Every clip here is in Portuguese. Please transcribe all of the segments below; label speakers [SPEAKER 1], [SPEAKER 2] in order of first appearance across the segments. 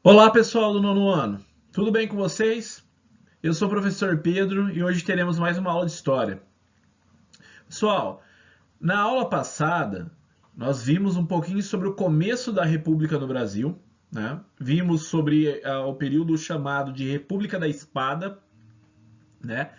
[SPEAKER 1] Olá pessoal do nono ano, tudo bem com vocês? Eu sou o professor Pedro e hoje teremos mais uma aula de história. Pessoal, na aula passada nós vimos um pouquinho sobre o começo da República no Brasil, né? Vimos sobre o período chamado de República da Espada, né?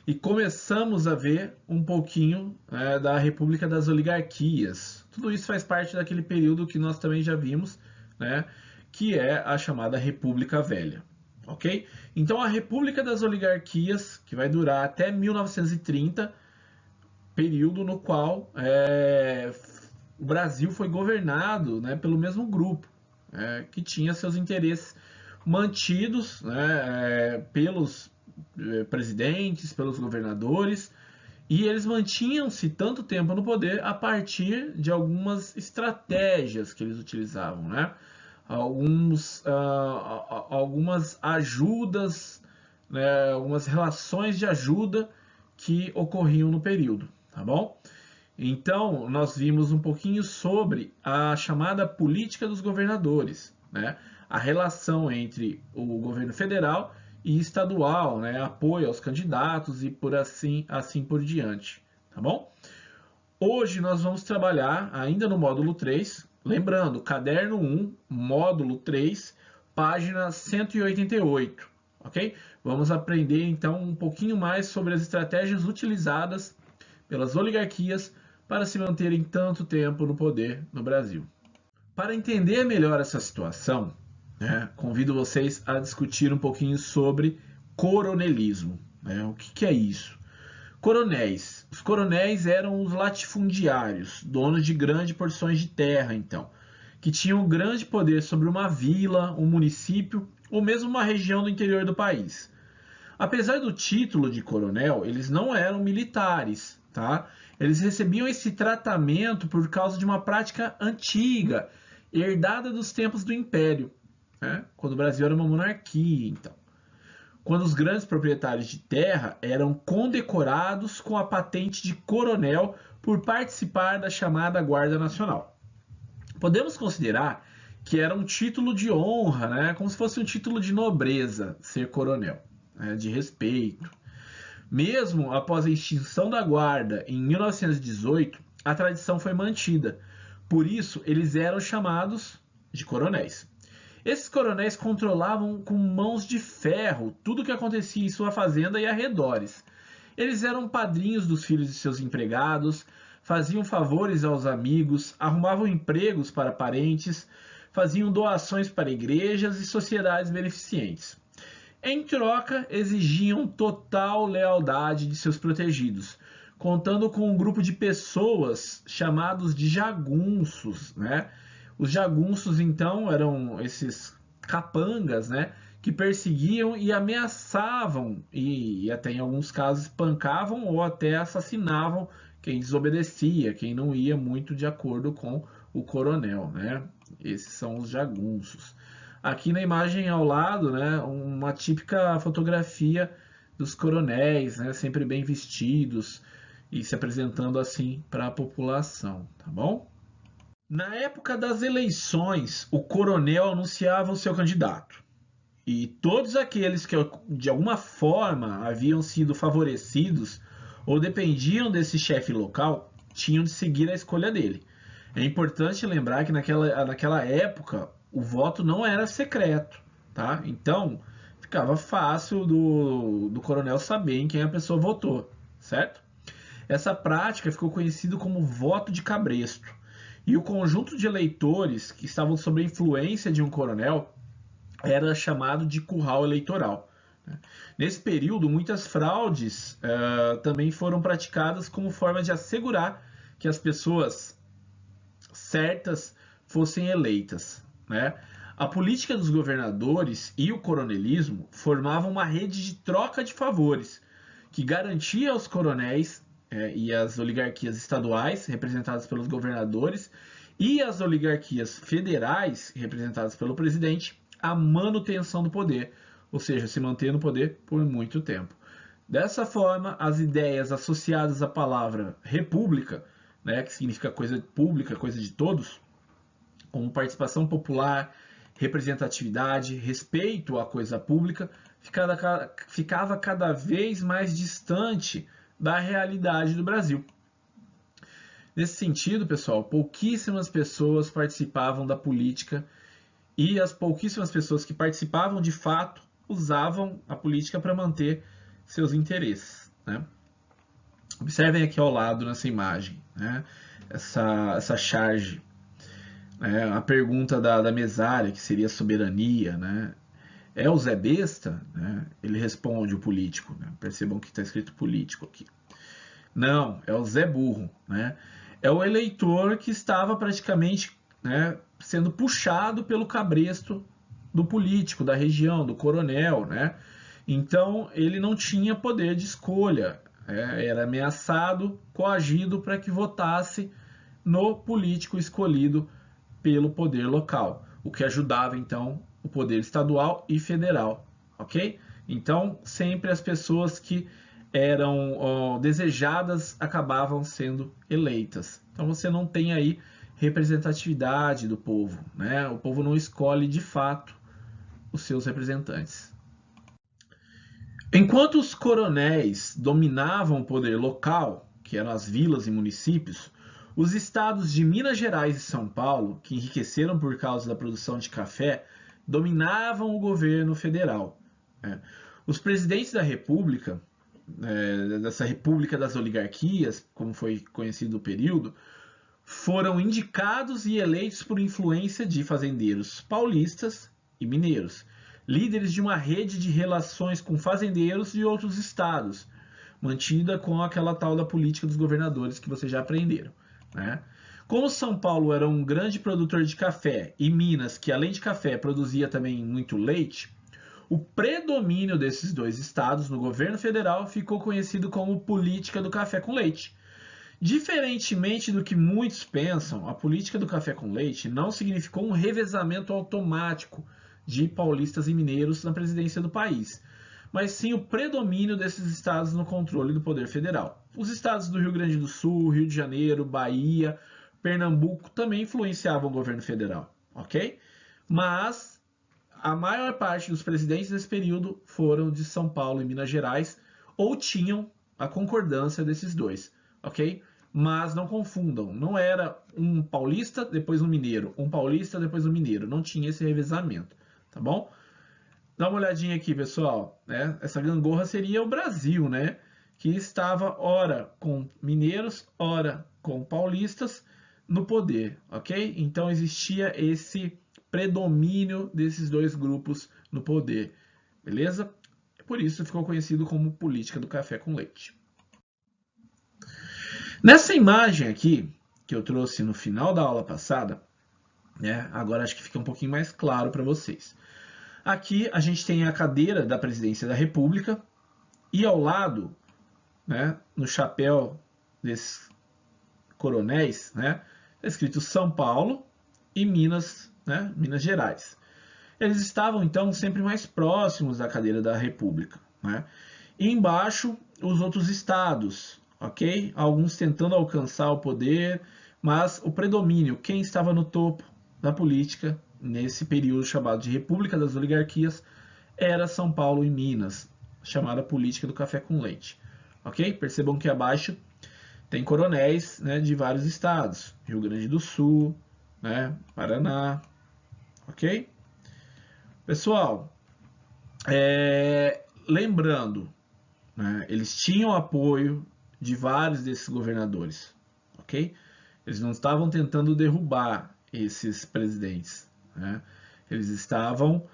[SPEAKER 1] E começamos a ver um pouquinho da República das Oligarquias. Tudo isso faz parte daquele período que nós também já vimos, né? Que é a chamada República Velha. Ok? Então a República das Oligarquias, que vai durar até 1930, período no qual o Brasil foi governado, né, pelo mesmo grupo, que tinha seus interesses mantidos, né, pelos presidentes, pelos governadores, e eles mantinham-se tanto tempo no poder a partir de algumas estratégias que eles utilizavam, né? Algumas ajudas, né, algumas relações de ajuda que ocorriam no período, tá bom? Então, nós vimos um pouquinho sobre a chamada política dos governadores, né? A relação entre o governo federal e estadual, né? Apoio aos candidatos e por assim por diante, tá bom? Hoje nós vamos trabalhar ainda no módulo 3, lembrando, caderno 1, módulo 3, página 188, ok? Vamos aprender então um pouquinho mais sobre as estratégias utilizadas pelas oligarquias para se manterem tanto tempo no poder no Brasil. Para entender melhor essa situação, né, convido vocês a discutir um pouquinho sobre coronelismo. Né? O que é isso? Coronéis. Os coronéis eram os latifundiários, donos de grandes porções de terra, então, que tinham grande poder sobre uma vila, um município ou mesmo uma região do interior do país. Apesar do título de coronel, eles não eram militares, tá? Eles recebiam esse tratamento por causa de uma prática antiga, herdada dos tempos do Império, né? Quando o Brasil era uma monarquia, então. Quando os grandes proprietários de terra eram condecorados com a patente de coronel por participar da chamada Guarda Nacional. Podemos considerar que era um título de honra, né? Como se fosse um título de nobreza ser coronel, né? De respeito. Mesmo após a extinção da guarda em 1918, a tradição foi mantida. Por isso, eles eram chamados de coronéis. Esses coronéis controlavam com mãos de ferro tudo o que acontecia em sua fazenda e arredores. Eles eram padrinhos dos filhos de seus empregados, faziam favores aos amigos, arrumavam empregos para parentes, faziam doações para igrejas e sociedades beneficentes. Em troca, exigiam total lealdade de seus protegidos, contando com um grupo de pessoas chamados de jagunços, né? Os jagunços, então, eram esses capangas, né? Que perseguiam e ameaçavam, e até em alguns casos espancavam ou até assassinavam quem desobedecia, quem não ia muito de acordo com o coronel, né? Esses são os jagunços. Aqui na imagem ao lado, né, uma típica fotografia dos coronéis, né, sempre bem vestidos e se apresentando assim para a população, tá bom? Na época das eleições, o coronel anunciava o seu candidato. E todos aqueles que de alguma forma haviam sido favorecidos ou dependiam desse chefe local tinham de seguir a escolha dele. É importante lembrar que naquela época o voto não era secreto, tá? Então ficava fácil do coronel saber em quem a pessoa votou, certo? Essa prática ficou conhecida como voto de cabresto. E o conjunto de eleitores que estavam sob a influência de um coronel era chamado de curral eleitoral. Nesse período, muitas fraudes também foram praticadas como forma de assegurar que as pessoas certas fossem eleitas. Né? A política dos governadores e o coronelismo formavam uma rede de troca de favores que garantia aos coronéis e às oligarquias estaduais, representadas pelos governadores, e às oligarquias federais, representadas pelo presidente, a manutenção do poder, ou seja, se manter no poder por muito tempo. Dessa forma, as ideias associadas à palavra república, né, que significa coisa pública, coisa de todos, como participação popular, representatividade, respeito à coisa pública, ficava cada vez mais distante da realidade do Brasil. Nesse sentido, pessoal, pouquíssimas pessoas participavam da política e as pouquíssimas pessoas que participavam de fato usavam a política para manter seus interesses, né? Observem aqui ao lado nessa imagem, né? Essa charge, né? A pergunta da mesária, que seria soberania, né? É o Zé Besta? Né? Ele responde o político, né? Percebam que está escrito político aqui. Não, é o Zé Burro, né? É o eleitor que estava praticamente, né, sendo puxado pelo cabresto do político, da região, do coronel, né? Então ele não tinha poder de escolha, era ameaçado, coagido para que votasse no político escolhido pelo poder local, o que ajudava então o poder estadual e federal, ok? Então sempre as pessoas que eram desejadas acabavam sendo eleitas. Então você não tem aí representatividade do povo, né? O povo não escolhe de fato os seus representantes. Enquanto os coronéis dominavam o poder local, que eram as vilas e municípios, os estados de Minas Gerais e São Paulo, que enriqueceram por causa da produção de café, dominavam o governo federal. Os presidentes da República, dessa República das Oligarquias, como foi conhecido o período, foram indicados e eleitos por influência de fazendeiros paulistas e mineiros, líderes de uma rede de relações com fazendeiros de outros estados, mantida com aquela tal da política dos governadores que vocês já aprenderam, né? Como São Paulo era um grande produtor de café e Minas, que além de café produzia também muito leite, o predomínio desses dois estados no governo federal ficou conhecido como política do café com leite. Diferentemente do que muitos pensam, a política do café com leite não significou um revezamento automático de paulistas e mineiros na presidência do país, mas sim o predomínio desses estados no controle do poder federal. Os estados do Rio Grande do Sul, Rio de Janeiro, Bahia, Pernambuco também influenciavam o governo federal, ok? Mas a maior parte dos presidentes desse período foram de São Paulo e Minas Gerais, ou tinham a concordância desses dois, ok? Mas não confundam, não era um paulista, depois um mineiro, um paulista, depois um mineiro, não tinha esse revezamento, tá bom? Dá uma olhadinha aqui, pessoal, né? Essa gangorra seria o Brasil, né? Que estava ora com mineiros, ora com paulistas no poder, ok? Então existia esse predomínio desses dois grupos no poder, beleza? Por isso ficou conhecido como política do café com leite. Nessa imagem aqui, que eu trouxe no final da aula passada, né, agora acho que fica um pouquinho mais claro para vocês. Aqui a gente tem a cadeira da presidência da República e ao lado, né, no chapéu desses coronéis, né, é escrito São Paulo e Minas, né, Minas Gerais. Eles estavam, então, sempre mais próximos da cadeira da República, né? E embaixo, os outros estados, ok? Alguns tentando alcançar o poder, mas o predomínio, quem estava no topo da política, nesse período chamado de República das Oligarquias, era São Paulo e Minas, chamada política do café com leite, ok? Percebam que abaixo tem coronéis, né, de vários estados, Rio Grande do Sul, né, Paraná, ok? Pessoal, lembrando, né, eles tinham apoio de vários desses governadores, ok? Eles não estavam tentando derrubar esses presidentes, né? Eles estavam,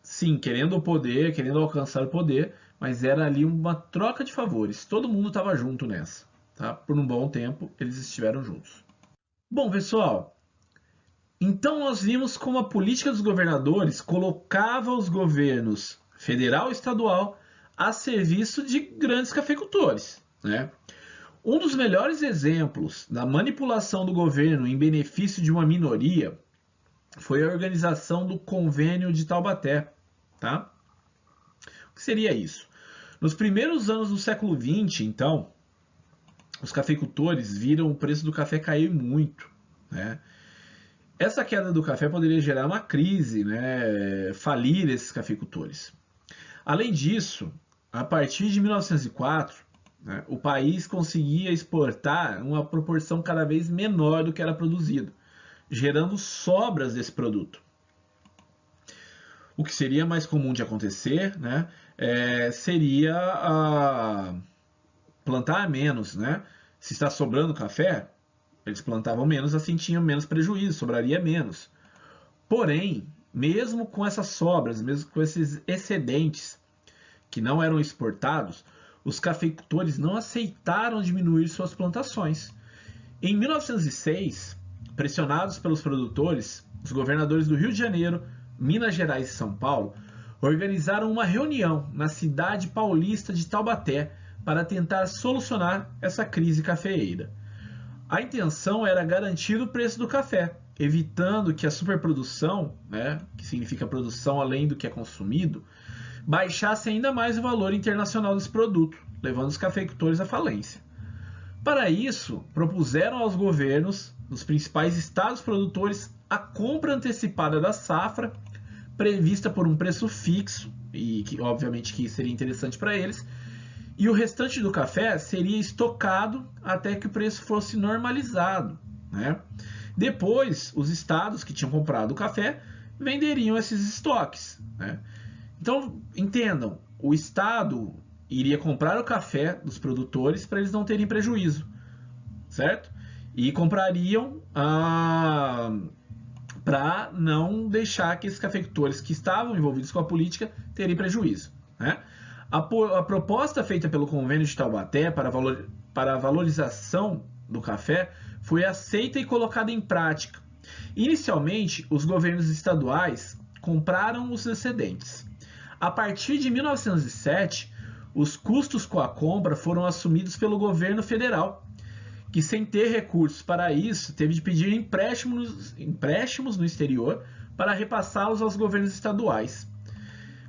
[SPEAKER 1] sim, querendo o poder, querendo alcançar o poder, mas era ali uma troca de favores. Todo mundo estava junto nessa, tá? Por um bom tempo, eles estiveram juntos. Bom, pessoal, então nós vimos como a política dos governadores colocava os governos federal e estadual a serviço de grandes cafeicultores, né? Um dos melhores exemplos da manipulação do governo em benefício de uma minoria foi a organização do Convênio de Taubaté, tá? O que seria isso? Nos primeiros anos do século XX, então, os cafeicultores viram o preço do café cair muito, né? Essa queda do café poderia gerar uma crise, né, falir esses cafeicultores. Além disso, a partir de 1904, né, o país conseguia exportar uma proporção cada vez menor do que era produzido, gerando sobras desse produto. O que seria mais comum de acontecer, né, seria plantar menos, né? Se está sobrando café, eles plantavam menos, assim tinham menos prejuízo, sobraria menos. Porém, mesmo com essas sobras, mesmo com esses excedentes que não eram exportados, os cafeicultores não aceitaram diminuir suas plantações. Em 1906, pressionados pelos produtores, os governadores do Rio de Janeiro, Minas Gerais e São Paulo organizaram uma reunião na cidade paulista de Taubaté para tentar solucionar essa crise cafeeira. A intenção era garantir o preço do café, evitando que a superprodução, né, que significa produção além do que é consumido, baixasse ainda mais o valor internacional desse produto, levando os cafeicultores à falência. Para isso, propuseram aos governos dos principais estados produtores a compra antecipada da safra, prevista por um preço fixo, e que obviamente que seria interessante para eles, e o restante do café seria estocado até que o preço fosse normalizado, né? Depois, os estados que tinham comprado o café venderiam esses estoques, né? Então, entendam, o estado iria comprar o café dos produtores para eles não terem prejuízo, certo? E comprariam para não deixar que esses cafeicultores que estavam envolvidos com a política terem prejuízo, né? A proposta feita pelo Convênio de Taubaté para a valorização do café foi aceita e colocada em prática. Inicialmente, os governos estaduais compraram os excedentes. A partir de 1907, os custos com a compra foram assumidos pelo governo federal, que, sem ter recursos para isso, teve de pedir empréstimos no exterior para repassá-los aos governos estaduais.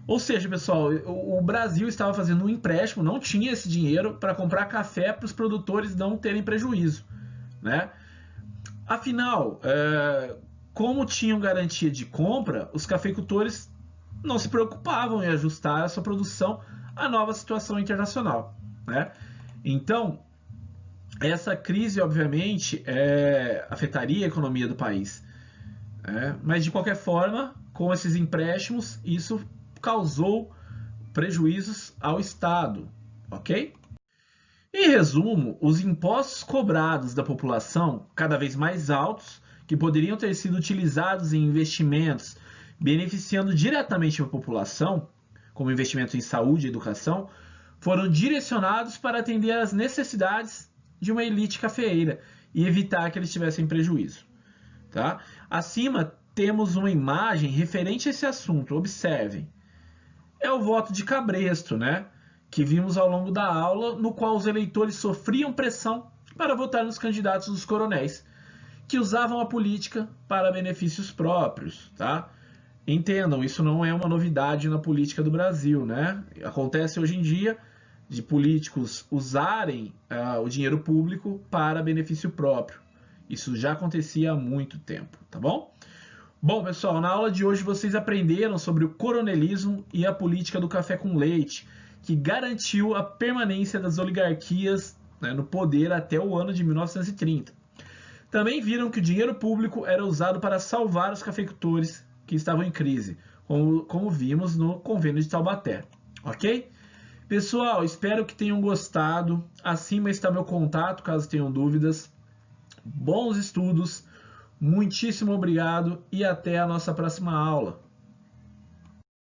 [SPEAKER 1] Ou seja, pessoal, o Brasil estava fazendo um empréstimo, não tinha esse dinheiro para comprar café para os produtores não terem prejuízo, né? Afinal, como tinham garantia de compra, os cafeicultores não se preocupavam em ajustar a sua produção à nova situação internacional, né? Então, essa crise, obviamente, afetaria a economia do país. Mas, de qualquer forma, com esses empréstimos, isso causou prejuízos ao Estado, ok? Em resumo, os impostos cobrados da população, cada vez mais altos, que poderiam ter sido utilizados em investimentos beneficiando diretamente a população, como investimento em saúde e educação, foram direcionados para atender às necessidades de uma elite cafeeira e evitar que eles tivessem prejuízo, tá? Acima temos uma imagem referente a esse assunto, observem. É o voto de cabresto, né? Que vimos ao longo da aula, no qual os eleitores sofriam pressão para votar nos candidatos dos coronéis, que usavam a política para benefícios próprios, tá? Entendam, isso não é uma novidade na política do Brasil, né? Acontece hoje em dia de políticos usarem o dinheiro público para benefício próprio. Isso já acontecia há muito tempo, tá bom? Bom, pessoal, na aula de hoje vocês aprenderam sobre o coronelismo e a política do café com leite, que garantiu a permanência das oligarquias, né, no poder até o ano de 1930. Também viram que o dinheiro público era usado para salvar os cafeicultores que estavam em crise, como vimos no Convênio de Taubaté, ok? Pessoal, espero que tenham gostado. Acima está meu contato, caso tenham dúvidas. Bons estudos, muitíssimo obrigado e até a nossa próxima aula.